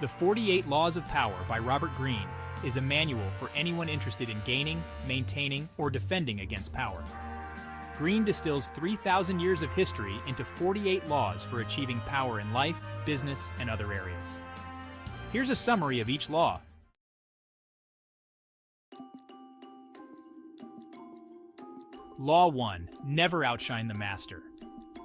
The 48 Laws of Power by Robert Greene is a manual for anyone interested in gaining, maintaining, or defending against power. Greene distills 3,000 years of history into 48 laws for achieving power in life, business, and other areas. Here's a summary of each law. Law 1. Never outshine the master.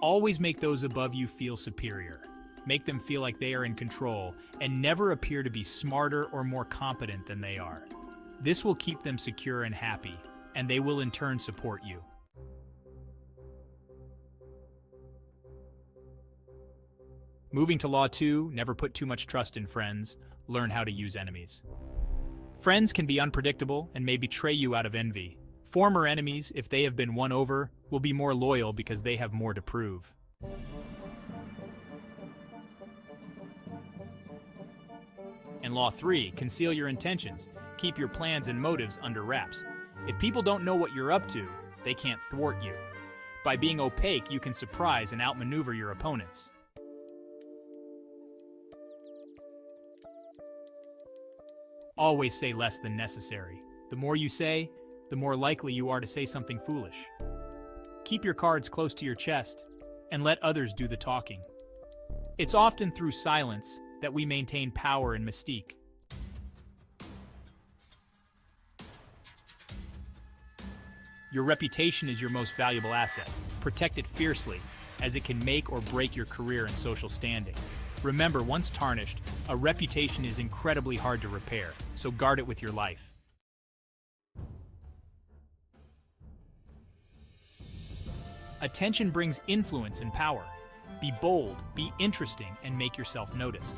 Always make those above you feel superior. Make them feel like they are in control, and never appear to be smarter or more competent than they are. This will keep them secure and happy, and they will in turn support you. Moving to Law 2, never put too much trust in friends. Learn how to use enemies. Friends can be unpredictable and may betray you out of envy. Former enemies, if they have been won over, will be more loyal because they have more to prove. And Law 3, conceal your intentions. Keep your plans and motives under wraps. If people don't know what you're up to, they can't thwart you. By being opaque, you can surprise and outmaneuver your opponents. Always say less than necessary. The more you say, the more likely you are to say something foolish. Keep your cards close to your chest and let others do the talking. It's often through silence that we maintain power and mystique. Your reputation is your most valuable asset. Protect it fiercely, as it can make or break your career and social standing. Remember, once tarnished, a reputation is incredibly hard to repair, so guard it with your life. Attention brings influence and power. Be bold, be interesting, and make yourself noticed.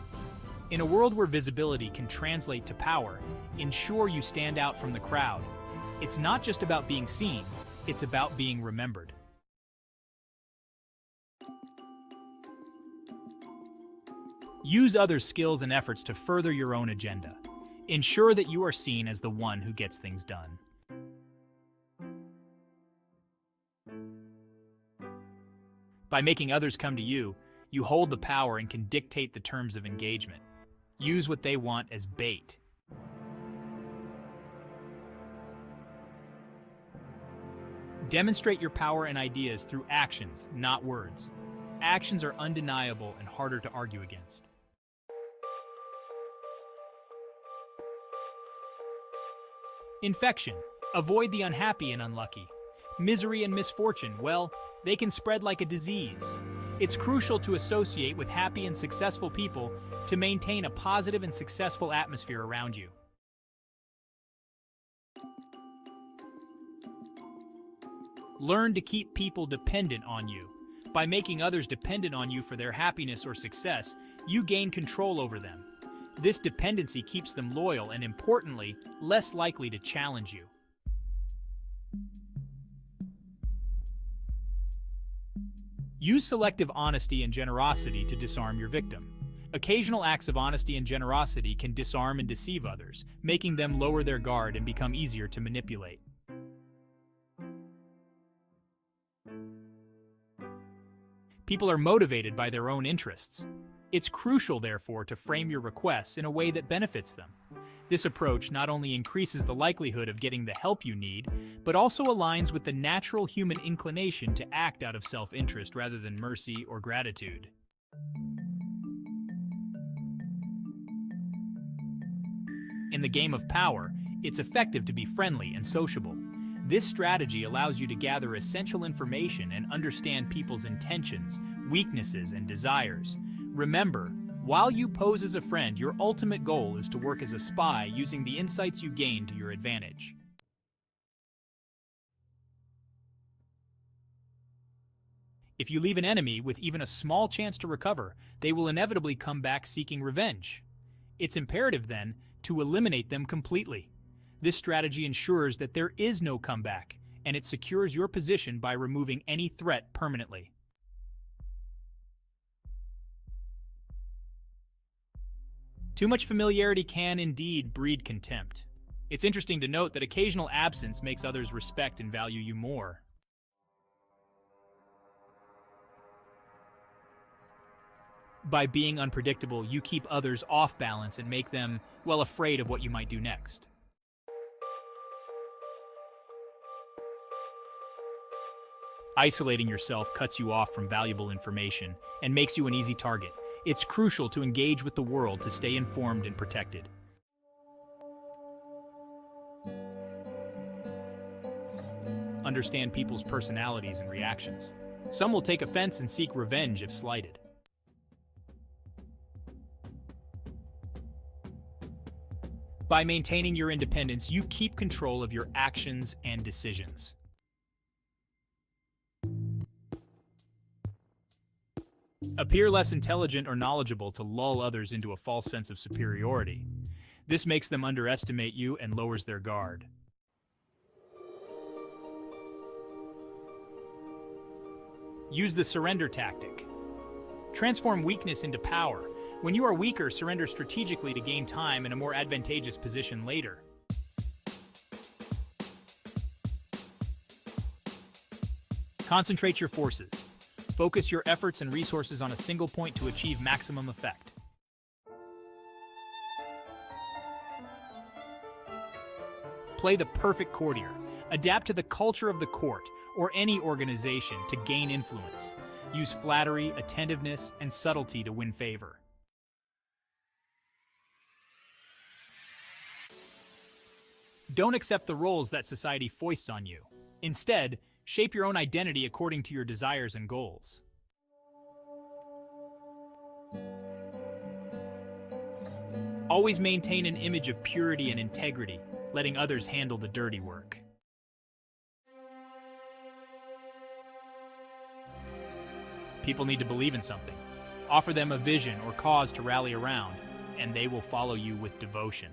In a world where visibility can translate to power, ensure you stand out from the crowd. It's not just about being seen, it's about being remembered. Use others' skills and efforts to further your own agenda. Ensure that you are seen as the one who gets things done. By making others come to you, you hold the power and can dictate the terms of engagement. Use what they want as bait. Demonstrate your power and ideas through actions, not words. Actions are undeniable and harder to argue against. Infection. Avoid the unhappy and unlucky. Misery and misfortune, well, they can spread like a disease. It's crucial to associate with happy and successful people to maintain a positive and successful atmosphere around you. Learn to keep people dependent on you. By making others dependent on you for their happiness or success, you gain control over them. This dependency keeps them loyal and, importantly, less likely to challenge you. Use selective honesty and generosity to disarm your victim. Occasional acts of honesty and generosity can disarm and deceive others, making them lower their guard and become easier to manipulate. People are motivated by their own interests. It's crucial, therefore, to frame your requests in a way that benefits them. This approach not only increases the likelihood of getting the help you need, but also aligns with the natural human inclination to act out of self-interest rather than mercy or gratitude. In the game of power, it's effective to be friendly and sociable. This strategy allows you to gather essential information and understand people's intentions, weaknesses, and desires. Remember, while you pose as a friend, your ultimate goal is to work as a spy using the insights you gain to your advantage. If you leave an enemy with even a small chance to recover, they will inevitably come back seeking revenge. It's imperative, then, to eliminate them completely. This strategy ensures that there is no comeback, and it secures your position by removing any threat permanently. Too much familiarity can indeed breed contempt. It's interesting to note that occasional absence makes others respect and value you more. By being unpredictable, you keep others off balance and make them, well, afraid of what you might do next. Isolating yourself cuts you off from valuable information and makes you an easy target. It's crucial to engage with the world to stay informed and protected. Understand people's personalities and reactions. Some will take offense and seek revenge if slighted. By maintaining your independence, you keep control of your actions and decisions. Appear less intelligent or knowledgeable to lull others into a false sense of superiority. This makes them underestimate you and lowers their guard. Use the surrender tactic. Transform weakness into power. When you are weaker, surrender strategically to gain time in a more advantageous position later. Concentrate your forces. Focus your efforts and resources on a single point to achieve maximum effect. Play the perfect courtier. Adapt to the culture of the court or any organization to gain influence. Use flattery, attentiveness, and subtlety to win favor. Don't accept the roles that society foists on you. Instead, shape your own identity according to your desires and goals. Always maintain an image of purity and integrity, letting others handle the dirty work. People need to believe in something. Offer them a vision or cause to rally around, and they will follow you with devotion.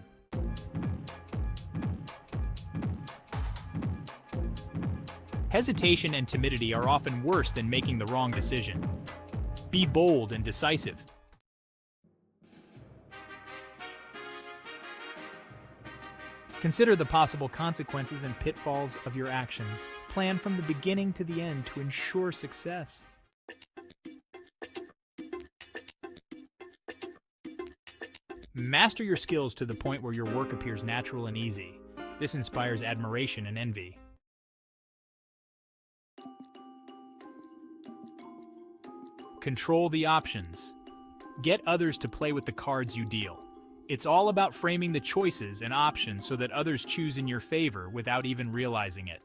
Hesitation and timidity are often worse than making the wrong decision. Be bold and decisive. Consider the possible consequences and pitfalls of your actions. Plan from the beginning to the end to ensure success. Master your skills to the point where your work appears natural and easy. This inspires admiration and envy. Control the options. Get others to play with the cards you deal. It's all about framing the choices and options so that others choose in your favor without even realizing it.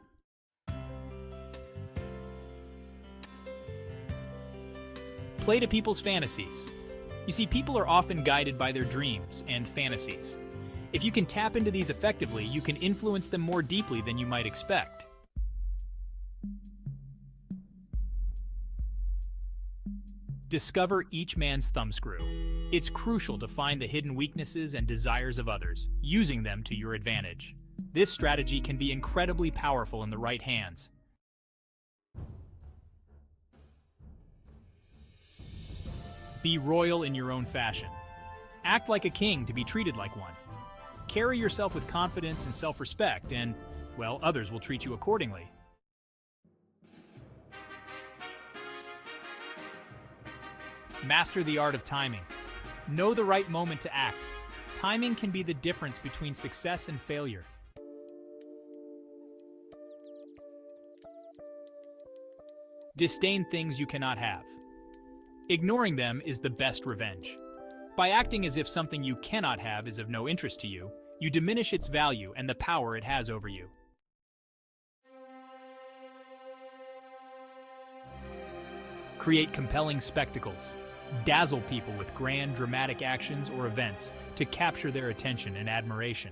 Play to people's fantasies. You see, people are often guided by their dreams and fantasies. If you can tap into these effectively, you can influence them more deeply than you might expect. Discover each man's thumbscrew. It's crucial to find the hidden weaknesses and desires of others, using them to your advantage. This strategy can be incredibly powerful in the right hands. Be royal in your own fashion. Act like a king to be treated like one. Carry yourself with confidence and self-respect, and, well, others will treat you accordingly. Master the art of timing. Know the right moment to act. Timing can be the difference between success and failure. Disdain things you cannot have. Ignoring them is the best revenge. By acting as if something you cannot have is of no interest to you, you diminish its value and the power it has over you. Create compelling spectacles. Dazzle people with grand, dramatic actions or events to capture their attention and admiration.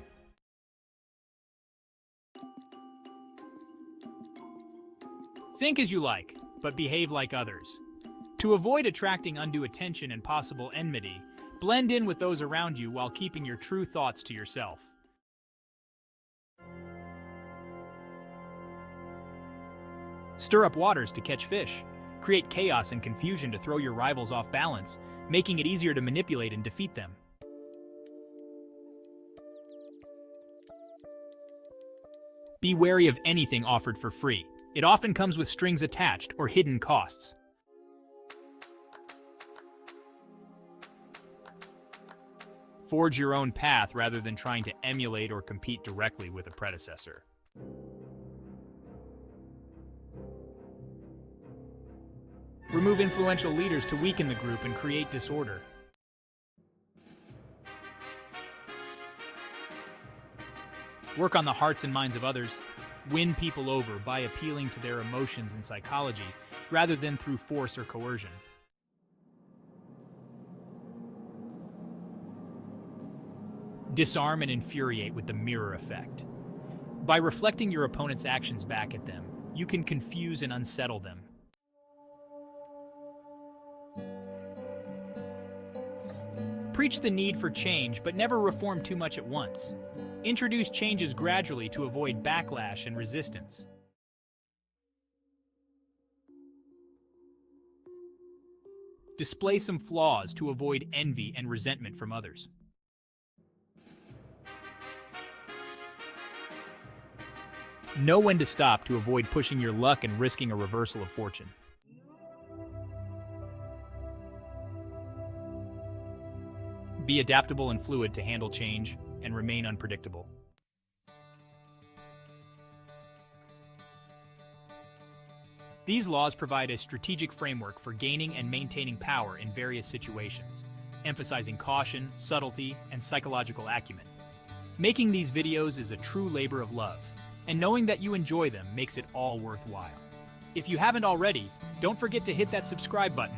Think as you like, but behave like others. To avoid attracting undue attention and possible enmity, blend in with those around you while keeping your true thoughts to yourself. Stir up waters to catch fish. Create chaos and confusion to throw your rivals off balance, making it easier to manipulate and defeat them. Be wary of anything offered for free. It often comes with strings attached or hidden costs. Forge your own path rather than trying to emulate or compete directly with a predecessor. Remove influential leaders to weaken the group and create disorder. Work on the hearts and minds of others. Win people over by appealing to their emotions and psychology, rather than through force or coercion. Disarm and infuriate with the mirror effect. By reflecting your opponent's actions back at them, you can confuse and unsettle them. Preach the need for change, but never reform too much at once. Introduce changes gradually to avoid backlash and resistance. Display some flaws to avoid envy and resentment from others. Know when to stop to avoid pushing your luck and risking a reversal of fortune. Be adaptable and fluid to handle change and remain unpredictable. These laws provide a strategic framework for gaining and maintaining power in various situations, emphasizing caution, subtlety, and psychological acumen. Making these videos is a true labor of love, and knowing that you enjoy them makes it all worthwhile. If you haven't already, don't forget to hit that subscribe button